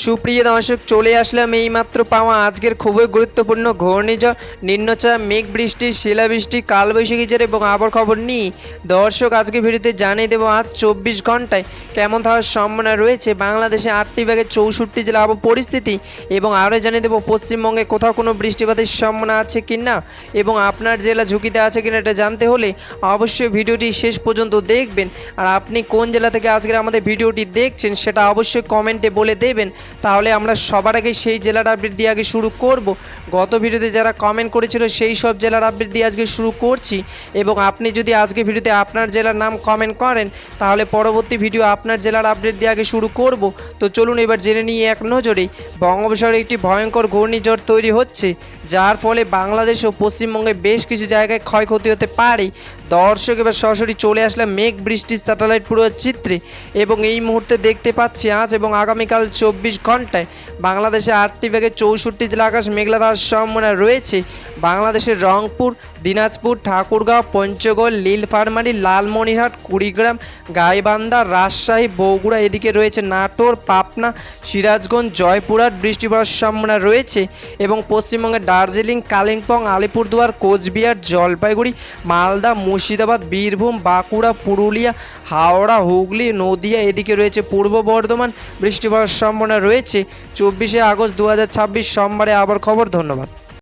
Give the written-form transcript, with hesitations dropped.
সুপ্রিয় দর্শক, চলে আসলাম এইমাত্র পাওয়া আজকের খুবই গুরুত্বপূর্ণ ঘূর্ণিঝড়, নিম্নচাপ, মেঘ বৃষ্টি, শিলাবৃষ্টি, কালবৈশাখী ঝড় এবং আবহাওয়ার খবর নিয়ে দর্শক আজকে ভিডিওতে জানিয়ে দেবো আজ 24 ঘন্টায় কেমন থাকার সম্ভাবনা রয়েছে বাংলাদেশে 8টি বিভাগের 64 জেলা আবহাওয়া পরিস্থিতি, এবং আরও জানিয়ে দেবো পশ্চিমবঙ্গে কোথাও কোনো বৃষ্টিপাতের সম্ভাবনা আছে কি না এবং আপনার জেলা ঝুঁকিতে আছে কিনা এটা জানতে হলে অবশ্যই ভিডিওটি শেষ পর্যন্ত দেখবেন। আর আপনি কোন জেলা থেকে আজকের আমাদের ভিডিওটি দেখছেন সেটা অবশ্যই কমেন্টে বলে দেবেন, তাহলে আমরা সবার আগে সেই জেলার আপডেট দিয়ে আগে শুরু করব। গত ভিডিওতে যারা কমেন্ট করেছিল সেই সব জেলার আপডেট দিয়ে আজকে শুরু করছি, এবং আপনি যদি আজকে ভিডিওতে আপনার জেলার নাম কমেন্ট করেন তাহলে পরবর্তী ভিডিও আপনার জেলার আপডেট দিয়ে আগে শুরু করব। তো চলুন এবার জেনে নিয়ে এক নজরেই বঙ্গোপসাগরে একটি ভয়ঙ্কর ঘূর্ণিঝড় তৈরি হচ্ছে, যার ফলে বাংলাদেশ ও পশ্চিমবঙ্গে বেশ কিছু জায়গায় ক্ষয়ক্ষতি হতে পারে। দর্শক এবার সরাসরি চলে আসলাম মেঘ বৃষ্টির স্যাটেলাইট পুরো চিত্রে, এবং এই মুহূর্তে দেখতে পাচ্ছি আজ এবং আগামীকাল 24 ঘন্টায় বাংলাদেশে 8টি বিভাগের 64 জেলা আকাশ মেঘলা থাকার সম্ভাবনা রয়েছে। বাংলাদেশের রংপুর, দিনাজপুর, ঠাকুরগাঁও, পঞ্চগড়, নীলফামারী, লালমনিরহাট, কুড়িগ্রাম, গাইবান্ধা, রাজশাহী, বগুড়া, এদিকে রয়েছে নাটোর, পাবনা, সিরাজগঞ্জ, জয়পুরহাট বৃষ্টি পড়ার সম্ভাবনা রয়েছে। এবং পশ্চিমবঙ্গের দার্জিলিং, কালিম্পং, আলিপুরদুয়ার, কোচবিহার, জলপাইগুড়ি, মালদা, মুর্শিদাবাদ, বীরভূম, বাঁকুড়া, পুরুলিয়া, হাওড়া, হুগলি, নদিয়া, এদিকে রয়েছে পূর্ব বর্ধমান বৃষ্টি পড়ার সম্ভাবনা রয়েছে। 24শে আগস্ট 2026 সোমবারে আবার খবর। ধন্যবাদ।